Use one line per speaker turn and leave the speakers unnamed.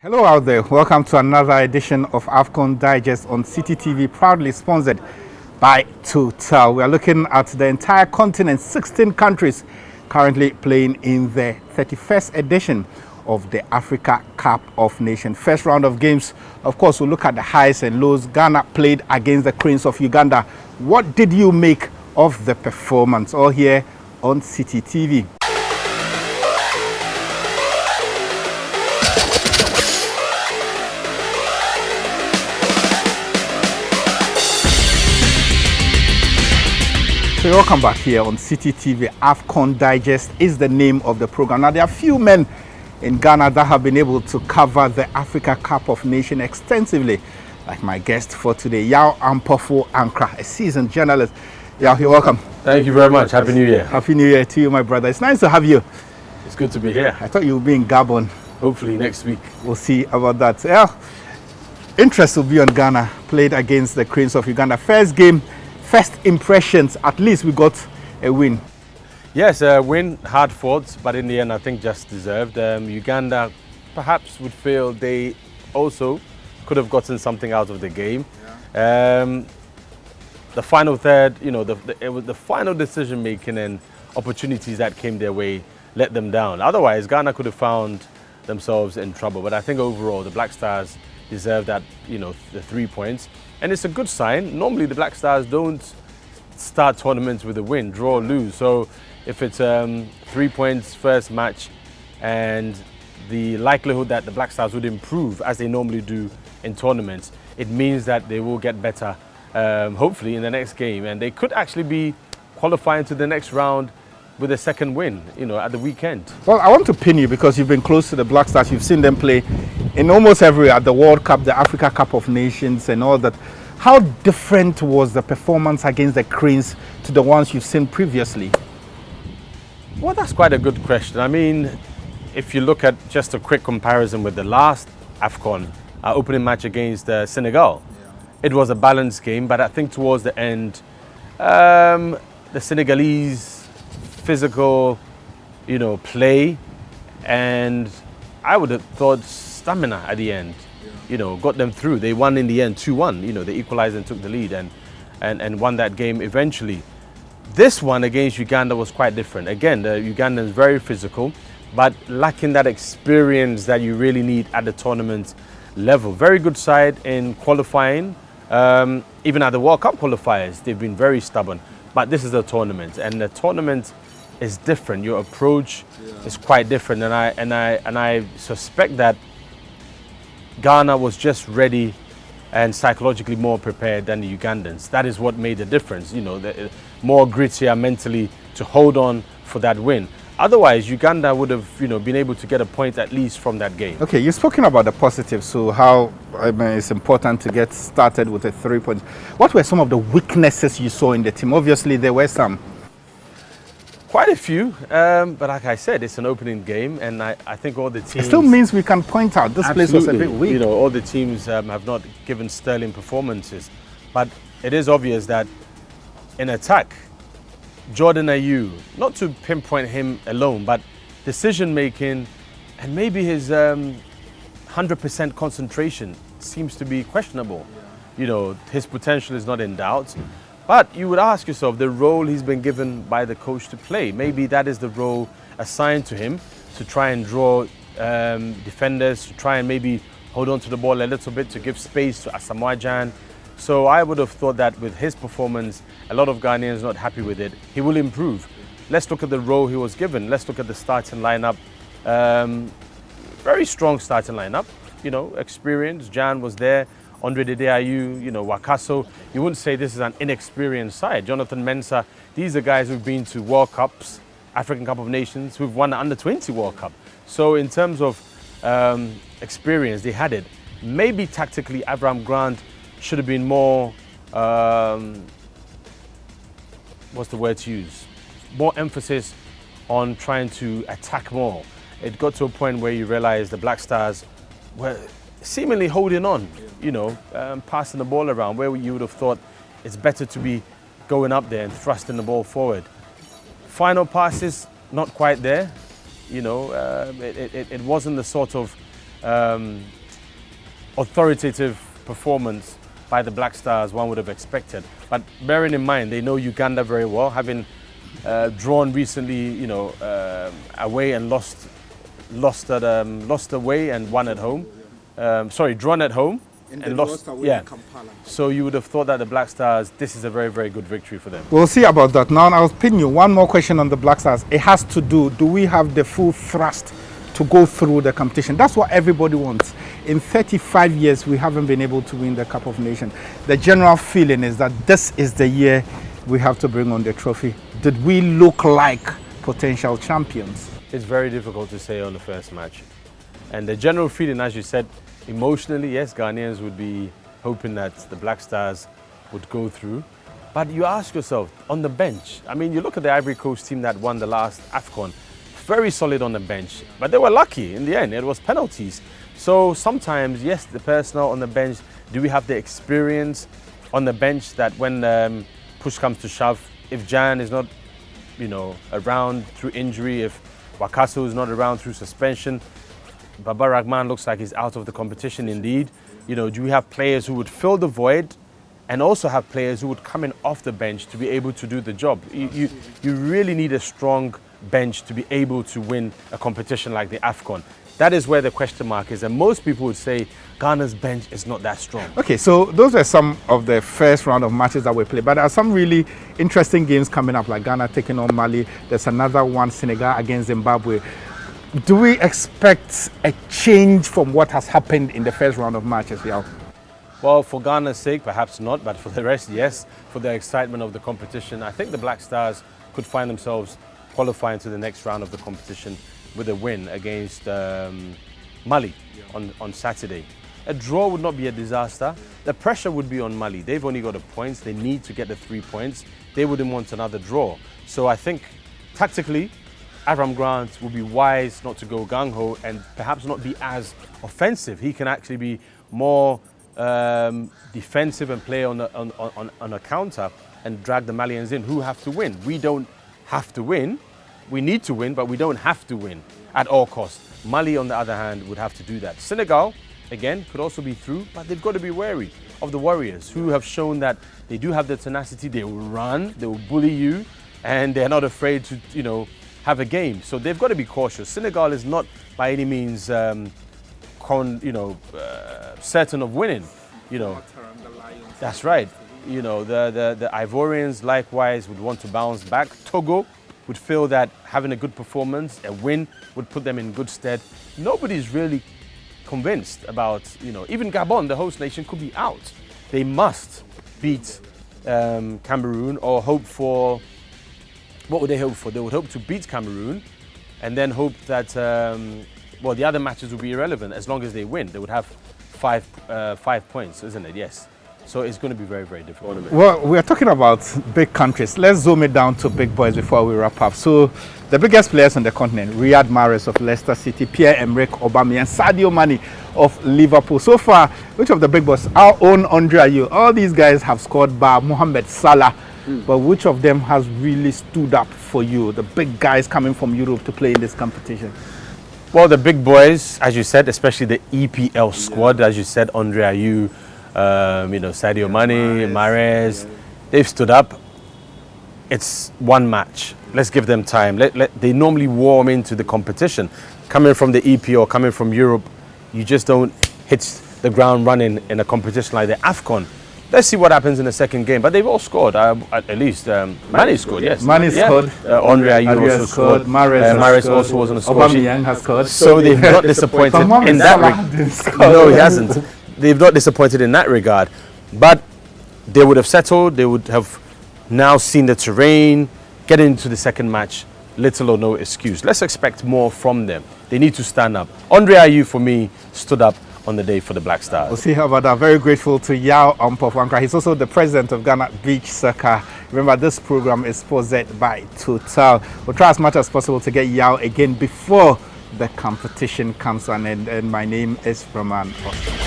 Hello out there, welcome to another edition of AFCOn Digest on Citi TV, proudly sponsored by Total. We are looking at the entire continent, 16 countries currently playing in the 31st edition of the Africa Cup of Nations. First round of games, of course, we'll look at the highs and lows. Ghana played against the Cranes of Uganda. What did you make of the performance? All here on Citi TV. So welcome back here on Citi TV. AFCON Digest is the name of the program. Now, there are few men in Ghana that have been able to cover the Africa Cup of Nations extensively, like my guest for today, Yaw Ampofo Ankrah, a seasoned journalist. Yaw, you're welcome.
Thank you very much. Happy New Year.
Happy New Year to you, my brother. It's nice to have you.
It's good to be here.
I thought you would be in Gabon.
Hopefully next week.
We'll see about that. Yeah. Interest will be on Ghana, played against the Cranes of Uganda. First game, first impressions, at least we got a win.
Yes, a win, hard fought, but in the end I think just deserved. Uganda perhaps would feel they also could have gotten something out of the game. Yeah. The final third, it was the final decision making and opportunities that came their way let them down. Otherwise, Ghana could have found themselves in trouble. But I think overall the Black Stars deserve that, the 3 points. And it's a good sign. Normally the Black Stars don't start tournaments with a win, draw or lose. So if it's 3 points first match, and the likelihood that the Black Stars would improve as they normally do in tournaments, it means that they will get better, hopefully in the next game. And they could actually be qualifying to the next round with a second win, at the weekend.
Well, I want to pin you because you've been close to the Black Stars. You've seen them play in almost everywhere, at the World Cup, the Africa Cup of Nations and all that. How different was the performance against the Cranes to the ones you've seen previously?
Well, that's quite a good question. I mean, if you look at just a quick comparison with the last AFCON, our opening match against Senegal, it was a balanced game, but I think towards the end, the Senegalese physical, play, and I would have thought stamina at the end, got them through. They won in the end 2-1, they equalized and took the lead and won that game eventually. This one against Uganda was quite different. Again, the Ugandans very physical, but lacking that experience that you really need at the tournament level. Very good side in qualifying. Even at the World Cup qualifiers, they've been very stubborn. But this is a tournament, and the tournament is different. Your approach is quite different, and I suspect that Ghana was just ready and psychologically more prepared than the Ugandans. That is what made the difference. More grittier mentally to hold on for that win. Otherwise, Uganda would have, been able to get a point at least from that game.
Okay, you've spoken about the positives, so how it's important to get started with a 3 points. What were some of the weaknesses you saw in the team? Obviously, there were some.
Quite a few, but like I said, it's an opening game, and I think all the teams...
It still means we can point out this place was a bit weak.
All the teams have not given sterling performances, but it is obvious that in attack, Jordan Ayew, not to pinpoint him alone, but decision-making and maybe his 100% concentration seems to be questionable. His potential is not in doubt. But you would ask yourself, the role he's been given by the coach to play, maybe that is the role assigned to him, to try and draw defenders, to try and maybe hold on to the ball a little bit, to give space to Asamoah Gyan. So I would have thought that with his performance, a lot of Ghanaians not happy with it. He will improve. Let's look at the role he was given. Let's look at the starting lineup. Very strong starting lineup. Experience. Gyan was there. Andre Dede Ayew, Wakaso. You wouldn't say this is an inexperienced side. Jonathan Mensah. These are guys who've been to World Cups, African Cup of Nations, who've won the Under-20 World Cup. So in terms of experience, they had it. Maybe tactically, Avram Grant should have been more, what's the word to use? More emphasis on trying to attack more. It got to a point where you realize the Black Stars were seemingly holding on, passing the ball around, where you would have thought it's better to be going up there and thrusting the ball forward. Final passes, not quite there. It wasn't the sort of authoritative performance by the Black Stars one would have expected. But bearing in mind, they know Uganda very well, having drawn recently, away and lost away and won at home. Drawn at home and lost away in Kampala. So you would have thought that the Black Stars, this is a very, very good victory for them.
We'll see about that. Now, I'll pin you one more question on the Black Stars. It has to do we have the full thrust to go through the competition? That's what everybody wants. In 35 years, we haven't been able to win the Cup of Nations. The general feeling is that this is the year we have to bring on the trophy. Did we look like potential champions?
It's very difficult to say on the first match. And the general feeling, as you said, emotionally, yes, Ghanaians would be hoping that the Black Stars would go through. But you ask yourself, on the bench, I mean, you look at the Ivory Coast team that won the last AFCON, very solid on the bench, but they were lucky in the end. It was penalties. So sometimes, yes, the personnel on the bench, do we have the experience on the bench that when push comes to shove, if Jan is not, around through injury, if Wakaso is not around through suspension, Baba Rahman looks like he's out of the competition indeed. Do we have players who would fill the void and also have players who would come in off the bench to be able to do the job? You really need a strong bench to be able to win a competition like the AFCON. That is where the question mark is, and most people would say Ghana's bench is not that strong. Okay, so those are some of the first round of matches that we played, but there are some really interesting games coming up, like Ghana taking on Mali. There's another one, Senegal against Zimbabwe. Do we expect a change from what has happened in the first round of matches, Yaw? Well, for Ghana's sake, perhaps not, but for the rest, yes. For the excitement of the competition, I think the Black Stars could find themselves qualifying to the next round of the competition with a win against Mali on Saturday. A draw would not be a disaster. The pressure would be on Mali. They've only got a point. They need to get the 3 points. They wouldn't want another draw. So I think tactically, Avram Grant will be wise not to go gung-ho and perhaps not be as offensive. He can actually be more defensive and play on a counter and drag the Malians in, who have to win. We don't have to win. We need to win, but we don't have to win at all costs. Mali, on the other hand, would have to do that. Senegal, again, could also be through, but they've got to be wary of the Warriors, who have shown that they do have the tenacity. They will run, they will bully you, and they're not afraid to, have a game. So they've got to be cautious. Senegal is not by any means, certain of winning. That's right. The Ivorians likewise would want to bounce back. Togo would feel that having a good performance, a win, would put them in good stead. Nobody's really convinced about, even Gabon, the host nation, could be out. They must beat Cameroon or hope for, what would they hope for? They would hope to beat Cameroon and then hope that, the other matches would be irrelevant as long as they win. They would have 5 points, isn't it? Yes. So it's going to be very, very difficult.
Well, we are talking about big countries. Let's zoom it down to big boys before we wrap up. So the biggest players on the continent, Riyad Mahrez of Leicester City, Pierre-Emerick Aubameyang, Sadio Mane of Liverpool. So far, which of the big boys? Our own Andre Ayew. All these guys have scored bar Mohamed Salah. But which of them has really stood up for you? The big guys coming from Europe to play in this competition.
Well, the big boys, as you said, especially the EPL squad, as you said, Andre Ayew, Sadio Mane, Mahrez, they've stood up. It's one match. Let's give them time. They normally warm into the competition. Coming from the EPL, coming from Europe, you just don't hit the ground running in a competition like the AFCON. Let's see what happens in the second game. But they've all scored, at least. Mane scored, yes.
Mane scored.
Andre Ayew also scored. Mahrez also was on the score sheet.
Aubameyang has scored.
So they've not disappointed in that regard. No, he hasn't. They've not disappointed in that regard. But they would have settled. They would have now seen the terrain. Get into the second match. Little or no excuse. Let's expect more from them. They need to stand up. Andre Ayew, for me, stood up on the day for the Black Stars.
We'll see how about that. Very grateful to Yaw Ampofo Ankrah. He's also the president of Ghana Beach Soccer. Remember, this program is sponsored by Total. We'll try as much as possible to get Yaw again before the competition comes to an end. And my name is Rahman Osman.